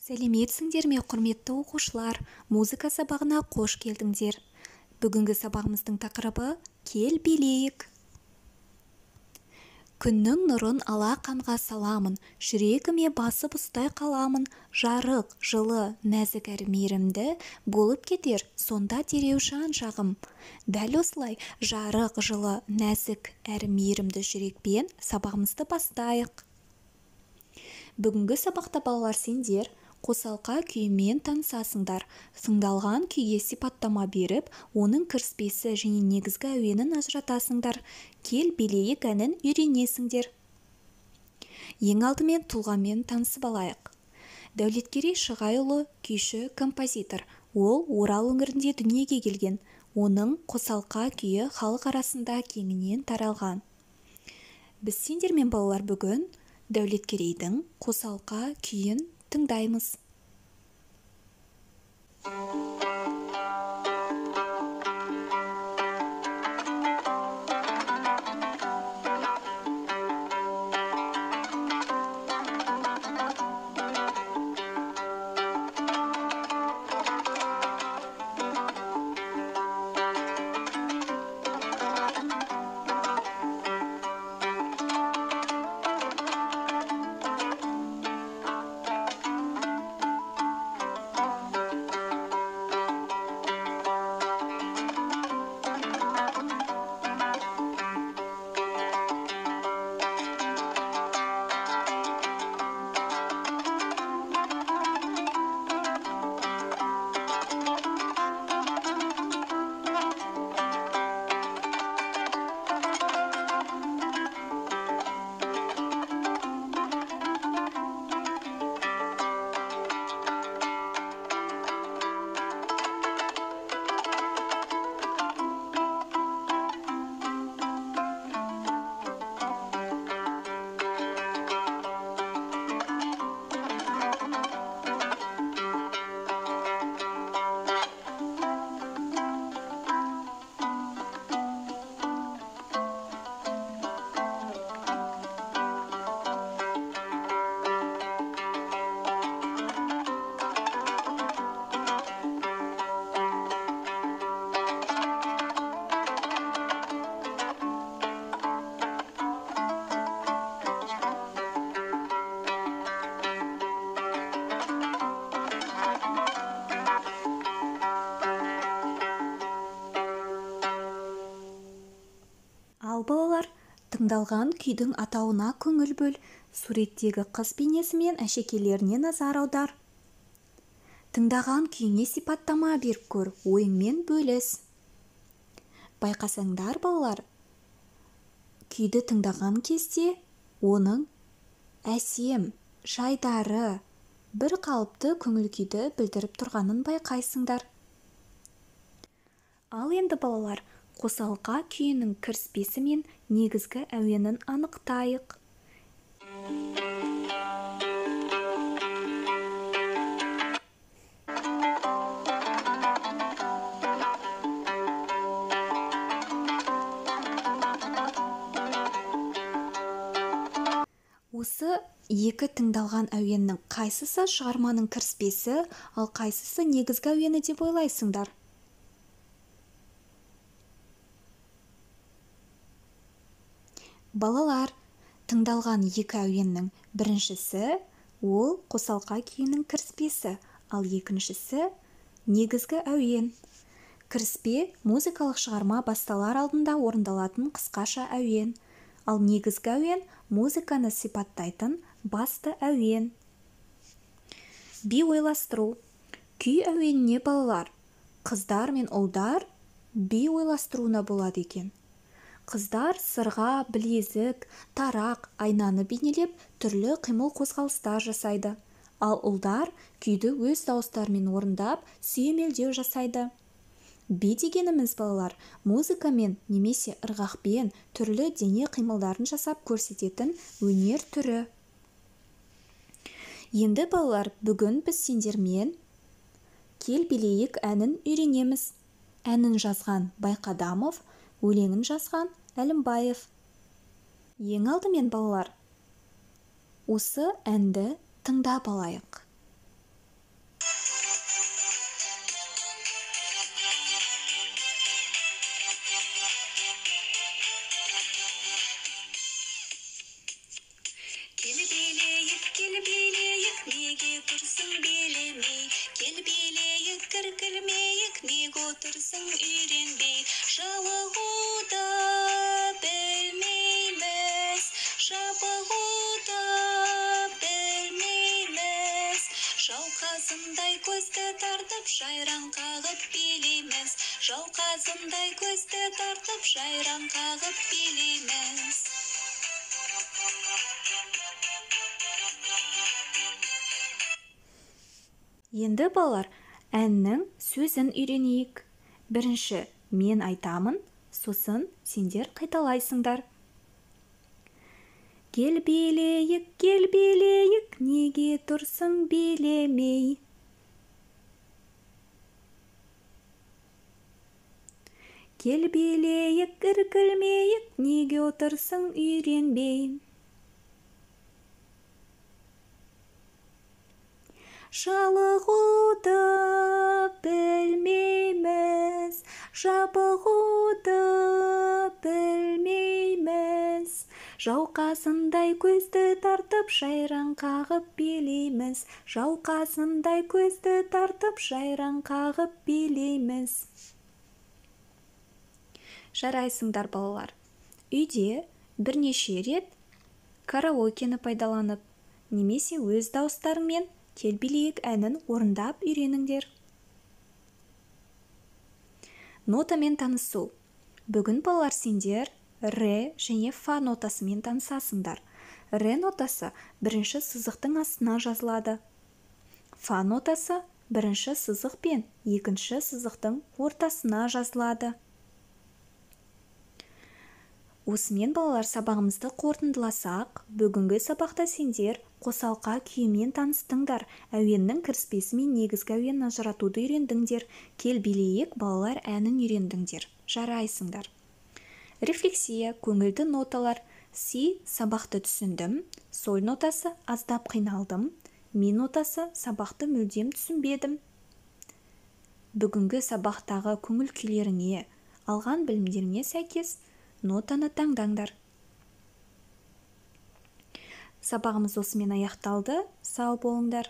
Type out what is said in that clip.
Сәлеметсіңдер ме, құрметті оқушылар, музыка сабағына қош келдіңдер. Бүгінгі сабағымыздың тақырыбы «Кел билейік». Күннің нұрын ала қанға саламын, жүрегіме басып ұстай қаламын, жарық, жылы, нәзік әрі мейірімді болып кетер, сонда дереу жан-жағым. Дәл осылай жарық, жылы, нәзік әрі мейірімді жүрекпен сабағымызды бастайық. Бүгінгі сабақта балалар сендер қосалқа күйімен танысасыңдар. Сыңдалған күйге сипаттама беріп, оның кіріспесі және негізгі әуенін ажыратасыңдар. Кел билейік әнін үйренесіңдер. Ең алдымен тұлғамен танысып алайық. Дәулеткерей Шығайұлы күйші, композитор. Ол Орал өңірінде дүниеге келген. Оның қосалқа күйі халық арасында кеңінен таралған. Біз сендермен балалар бүгін Дәулеткерейдің қосалқа күйін тыңдаймыз. Ал балалар, тыңдалған күйдің атауына көңіл бөл, суреттегі қыз бейнесі мен әшекейлеріне назар аудар. Тыңдаған күйіңе сипаттама беріп көр, ойыңмен бөліс. Байқасаңдар балалар, күйді тыңдаған кезде оның әсем, жайдары, бір қалыпты көңіл күйді білдіріп тұрғанын байқайсыңдар. Ал енді балалар, қосалқа күйінің кіріспесі мен негізгі әуенін анықтайық. Осы екі тыңдалған әуеннің қайсысы шығарманың кіріспесі, ал қайсысы негізгі әуені деп ойлайсыңдар? Балалар, тыңдалған екі әуеннің біріншісі ол қосалқа күйінің кіріспесі, ал екіншісі негізгі әуен. Кіріспе музыкалық шығарма басталар алдында орындалатын қысқаша әуен, ал негізгі әуен музыканы сипаттайтын басты әуен. Би ойластыру. Күй әуеніне балалар, қыздар мен ұлдар би ойластыруына болады екен. Қыздар сырға, білезік, тарақ, айнаны бейнелеп түрлі қимыл қозғалыстар жасайды. Ал ұлдар күйді өз дауыстарымен орындап, сүйемелдеу жасайды. Би дегеніміз балалар, музыкамен немесе ырғақпен түрлі дене қимылдарын жасап көрсететін өнер түрі. Енді балалар, бүгін біз сендермен «Кел билейік» әнін үйренеміз. Әнін жазған Байқадамов, өлеңін жазған Әлімбаев. Ең алдымен балалар, осы әнді тыңдап алайық. Жауқазындай көзді тартып, жайраң қағып билейміз. Жауқазындай көзді тартып, жайраң қағып билейміз. Енді балалар, әннің сөзін үйренейік. Бірінші мен айтамын, сосын сендер қайталайсыңдар. Кел билейік, неге тұрсың билемей? Кел билейік, іркілмейік, неге отырсың үйренбей? Жалығуды білмейміз, жабығуды білмейміз. Жауқазындай көзді тартып, жайраң қағып билейміз. Жауқазындай көзді тартып, жайраң қағып билейміз. Жарайсыңдар балалар. Үйде бірнеше рет караокені пайдаланып, немесе өз дауыстарыңмен Кел билейік әнін орындап үйреніңдер. Нотамен танысу. Бүгін балалар сендер ре және фа нотасымен танысасыңдар. Ре нотасы бірінші сызықтың астына жазылады. Фа нотасы бірінші сызық пен екінші сызықтың ортасына жазылады. Осымен балалар сабағымызды қорытындыласақ, бүгінгі сабақта сендер қосалқа күйімен таныстыңдар, әуеннің кіріспесі мен негізгі әуенін ажыратуды үйрендіңдер. Кел билейік балалар әнін үйрендіңдер. Жарайсыңдар. Рефлексия, көңілді ноталар. Си сабақты түсіндім, соль нотасы аздап қиналдым, ми нотасы сабақты мүлдем түсінбедім. Бүгінгі сабақтағы көңіл күйлеріңе, алған білімдеріңе сәйкес нотаны таңдаңдар. Сабағымыз осымен аяқталды. Сау болыңдар.